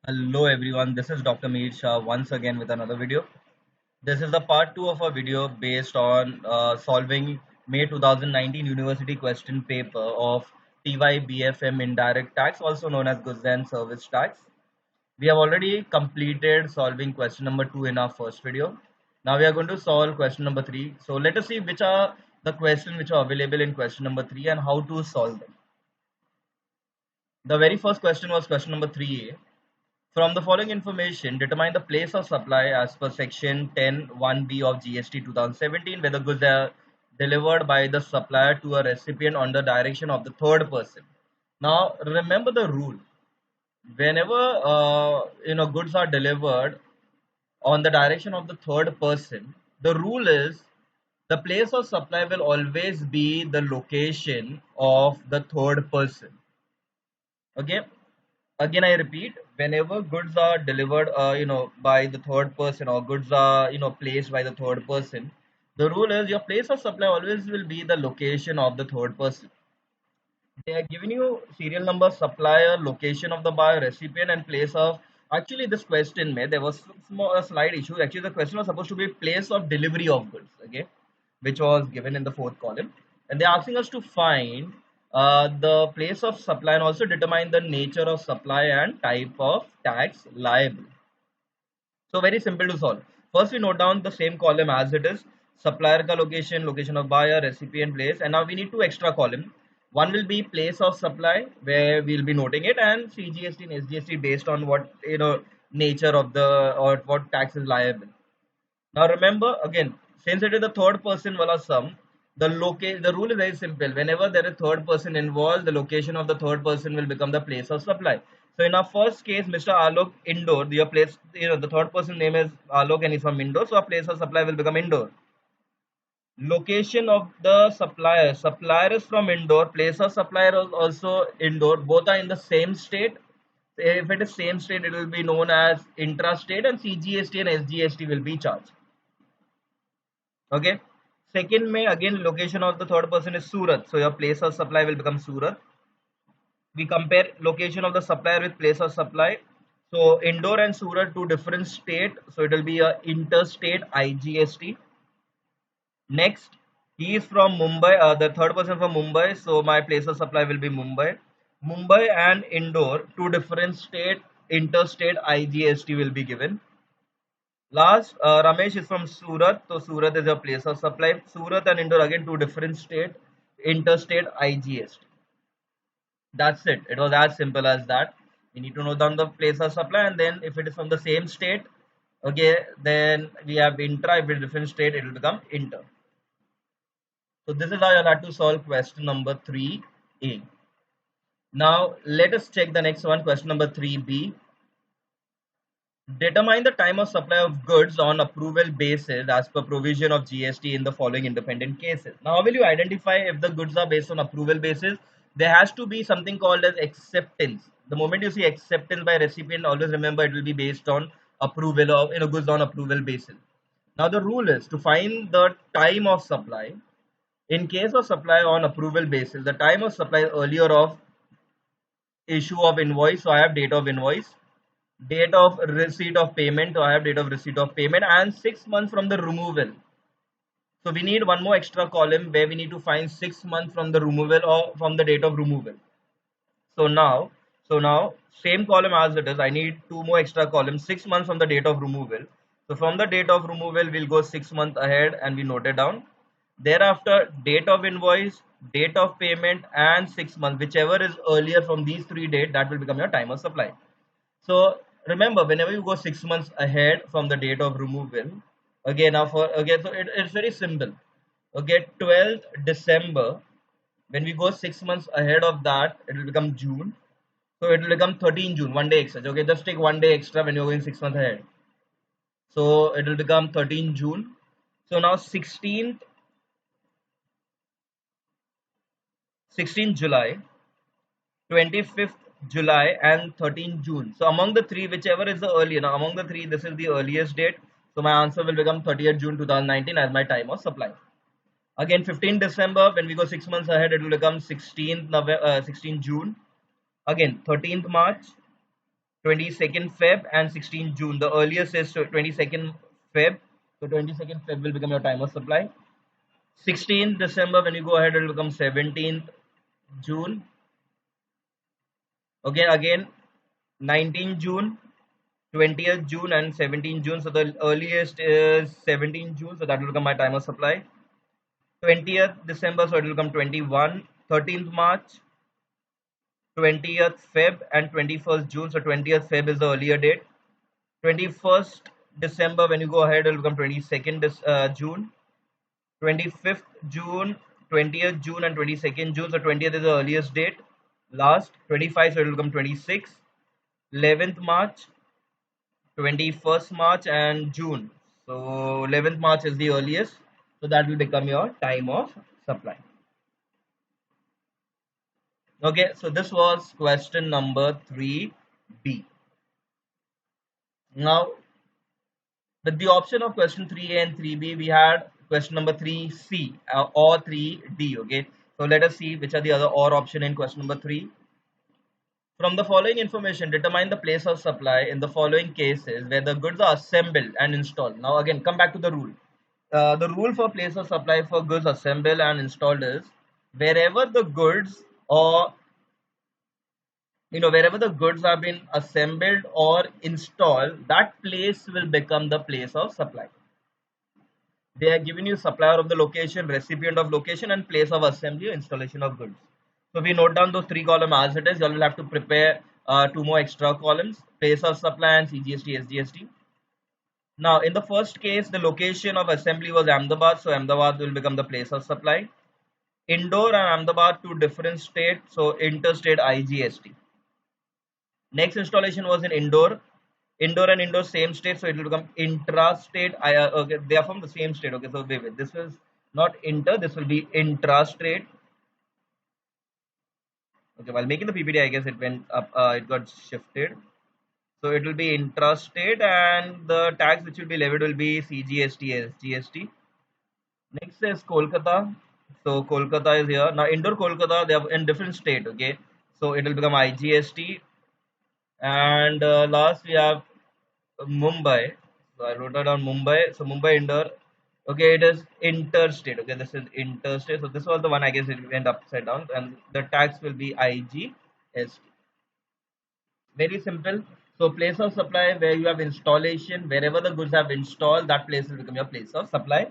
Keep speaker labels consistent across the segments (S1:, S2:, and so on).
S1: Hello everyone, this is Dr. Mihir Shah once again with another video. This is the part 2 of a video based on solving May 2019 university question paper of TYBFM Indirect Tax, also known as Goods and Service Tax. We have already completed solving question number 2 in our first video. Now we are going to solve question number 3. So let us see which are the questions which are available in question number 3 and how to solve them. The very first question was question number 3A. From the following information, determine the place of supply as per section 10(1)(b) of GST 2017, where the goods are delivered by the supplier to a recipient on the direction of the third person. Now, remember the rule. Whenever goods are delivered on the direction of the third person, the rule is the place of supply will always be the location of the third person. Okay. Again, I repeat, whenever goods are delivered by the third person, or goods are placed by the third person, the rule is your place of supply always will be the location of the third person. They are giving you serial number, supplier, location of the buyer, recipient, and place of. Actually, this question there was a slight issue. Actually, the question was supposed to be place of delivery of goods, okay, which was given in the fourth column, and they're asking us to find the place of supply and also determine the nature of supply and type of tax liable. So very simple to solve. First, we note down the same column as it is: supplier ka location, location of buyer, recipient, place, and now we need two extra column. One will be place of supply, where we'll be noting it, and CGST and SGST based on what nature of the or what tax is liable. Now remember again, since it is the third person wala sum, the rule is very simple. Whenever there is third person involved, the location of the third person will become the place of supply. So in our first case, Mr. Alok Indore, your place, the third person name is Alok and he's from Indore, so our place of supply will become Indore. Location of the supplier is from Indore, place of supplier is also Indore, both are in the same state. If it is same state, it will be known as intrastate, and CGST and SGST will be charged. Okay. Second may again location of the third person is Surat. So your place of supply will become Surat. We compare location of the supplier with place of supply. So Indore and Surat, two different state. So it will be a interstate IGST. Next, he is from Mumbai. The third person from Mumbai. So my place of supply will be Mumbai. Mumbai and Indore, two different state, interstate IGST will be given. Last, Ramesh is from Surat. So Surat is a place of supply. Surat and Indore again two different state, interstate IGST. That's it. It was as simple as that. We need to note down the place of supply, and then if it is from the same state, okay, then we have intra. If it is different state, it will become inter. So this is how you'll have to solve question number 3A. Now let us check the next one, question number 3B. Determine the time of supply of goods on approval basis as per provision of GST in the following independent cases. Now, how will you identify if the goods are based on approval basis? There has to be something called as acceptance. The moment you see acceptance by recipient, always remember it will be based on approval of goods on approval basis. Now, the rule is to find the time of supply. In case of supply on approval basis, the time of supply is earlier of issue of invoice. So I have date of invoice, date of receipt of payment, so I have date of receipt of payment, and 6 months from the removal. So we need one more extra column where we need to find 6 months from the removal or from the date of removal. So now same column as it is, I need two more extra columns, 6 months from the date of removal. So from the date of removal, we'll go 6 months ahead and we note it down. Thereafter, date of invoice, date of payment, and 6 months, whichever is earlier from these three dates, that will become your time of supply. So remember, whenever you go 6 months ahead from the date of removal, again now so it's very simple. Okay, 12th December, when we go 6 months ahead of that, it will become June. So it will become 13 June, 1 day extra. Okay, just take 1 day extra when you're going 6 months ahead. So it will become 13 June. So now 16th July, 25th July, and 13th June. So among the three, whichever is the earlier. Now among the three, this is the earliest date. So my answer will become 30th June 2019 as my time of supply. Again, 15th December, when we go 6 months ahead, it will become 16th June. Again, 13th March, 22nd Feb and 16th June. The earliest is 22nd Feb. So 22nd Feb will become your time of supply. 16th December, when you go ahead, it will become 17th June. Okay, again 19th June, 20th June, and 17th June. So the earliest is 17th June. So that will become my time of supply. 20th December, so it will come 21. 13th March, 20th Feb, and 21st June. So 20th Feb is the earlier date. 21st December, when you go ahead, it will become 22nd June. 25th June, 20th June, and 22nd June. So 20th is the earliest date. Last 25, so it will come 26. 11th March, 21st March, and June. So 11th March is the earliest. So that will become your time of supply. Okay, so this was question number 3B. Now, with the option of question 3A and 3B, we had question number 3C or 3D. Okay, so let us see which are the other or option in question number 3. From the following information, determine the place of supply in the following cases where the goods are assembled and installed. Now again, come back to the rule. The rule for place of supply for goods assembled and installed is wherever the goods or wherever the goods have been assembled or installed, that place will become the place of supply. They are giving you supplier of the location, recipient of location, and place of assembly or installation of goods. So we note down those 3 columns as it is. You will have to prepare 2 more extra columns: place of supply and CGST, SGST. Now, in the first case, the location of assembly was Ahmedabad, so Ahmedabad will become the place of supply. Indore and Ahmedabad, 2 different states, so interstate IGST. Next installation was in Indore. Indore and Indore same state, so it will become intrastate. Okay, they are from the same state. Okay, so wait, this is not inter, this will be intrastate. Okay, while making the PPT, I guess it went up, it got shifted. So it will be intrastate, and the tax which will be levied will be CGST, SGST. Next is Kolkata. So Kolkata is here. Now Indore, Kolkata, they are in different state. Okay, so it will become IGST. And last we have Mumbai. So I wrote down Mumbai. So Mumbai, Indore. Okay, it is interstate. Okay, this is interstate. So this was the one, I guess it went upside down, and the tax will be IGST. Very simple. So place of supply where you have installation, wherever the goods have installed, that place will become your place of supply.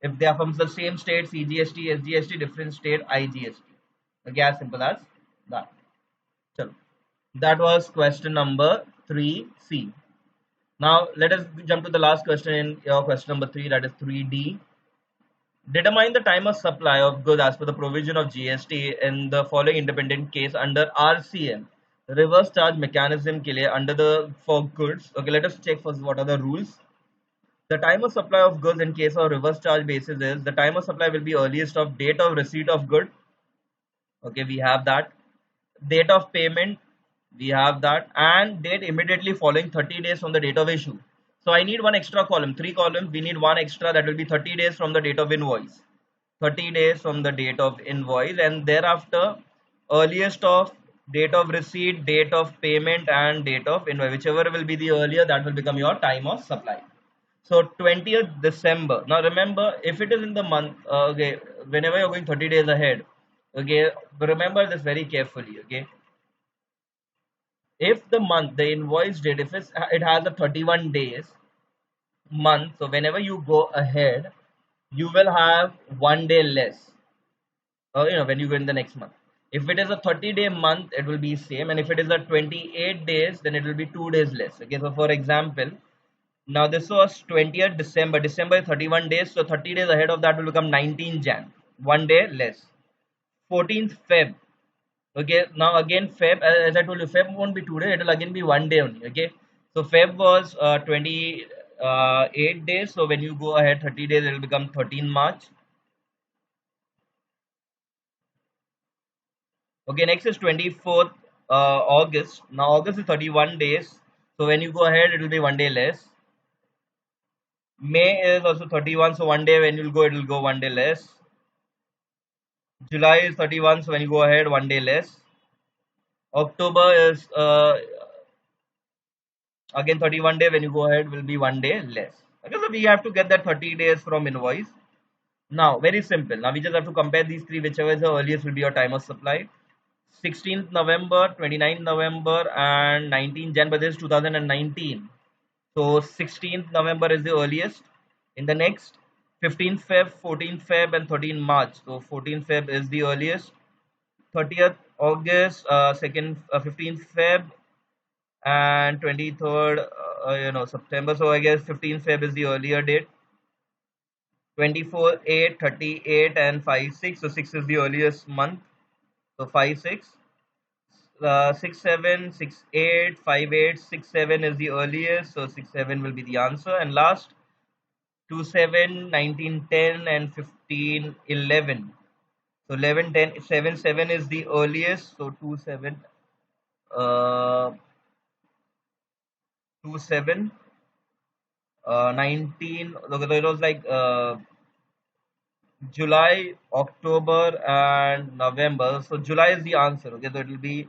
S1: If they are from the same state, CGST, SGST, different state, IGST. Okay, as simple as that. So that was question number 3C. Now let us jump to the last question in your question number 3, that is 3D. Determine the time of supply of goods as per the provision of GST in the following independent case under RCM, reverse charge mechanism के लिए under the for goods. Okay, let us check first what are the rules. The time of supply of goods in case of reverse charge basis is the time of supply will be earliest of date of receipt of good. Okay, we have that. Date of payment, we have that, and date immediately following 30 days from the date of issue. So I need one extra column, 3 columns. We need one extra, that will be 30 days from the date of invoice. 30 days from the date of invoice, and thereafter earliest of date of receipt, date of payment, and date of invoice. Whichever will be the earlier, that will become your time of supply. So 20th December. Now remember, if it is in the month, okay, whenever you're going 30 days ahead, okay, remember this very carefully. Okay, if the month, the invoice date, if it has a 31 days month, so whenever you go ahead, you will have 1 day less. When you go in the next month. If it is a 30-day month, it will be same, and if it is a 28 days, then it will be 2 days less. Okay, so for example, now this was 20th December. December is 31 days, so 30 days ahead of that will become 19 Jan. 1 day less. 14th Feb. Okay, now again Feb, as I told you, Feb won't be 2 days, it will again be 1 day only. Okay, so Feb was 28 days, so when you go ahead 30 days, it will become 13 March. Okay, next is 24th August. Now August is 31 days, so when you go ahead, it will be 1 day less. May is also 31, so 1 day when you will go, it will go 1 day less. July is 31, so when you go ahead, 1 day less. October is Again, 31 day when you go ahead will be 1 day less. Okay, so we have to get that 30 days from invoice. Now, very simple. Now we just have to compare these three, whichever is the earliest will be your time of supply. 16th November, 29th November, and 19th Jan, but this is 2019. So 16th November is the earliest. In the next, 15th Feb, 14th Feb, and 13th March. So 14th Feb is the earliest. 30th August, 15th Feb, and 23rd, September. So I guess 15th Feb is the earlier date. 24, 8, 38, and 5, 6. So 6 is the earliest month. So 5, 6. 6, 7, 6, 8, 5, 8, 6, 7 is the earliest. So 6, 7 will be the answer. And last, 2, 7, 19, 10, and 15, 11. So 11, 10, 7, 7 is the earliest. So 2, 7, uh, 2, 7, 19. Okay, so it was like July, October, and November. So July is the answer. Okay, so it will be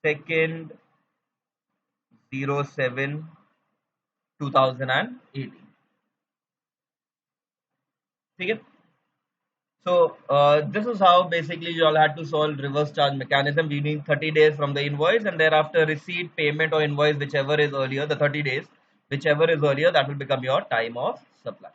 S1: 2nd 07 2018. Okay. So this is how basically you all had to solve reverse charge mechanism. We need 30 days from the invoice, and thereafter receipt, payment, or invoice, whichever is earlier, the 30 days, whichever is earlier, that will become your time of supply.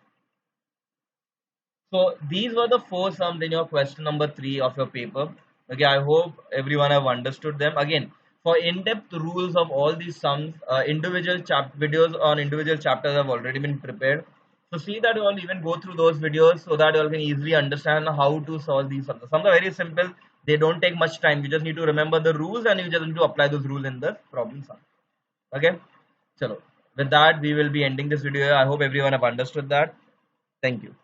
S1: So these were the four sums in your question number 3 of your paper. Okay, I hope everyone have understood them. Again, for in-depth rules of all these sums, individual videos on individual chapters have already been prepared. So see that you all even go through those videos so that you all can easily understand how to solve these sums. Some are very simple. They don't take much time. You just need to remember the rules and you just need to apply those rules in the problem sum. Okay. Chalo. With that, we will be ending this video. I hope everyone have understood that. Thank you.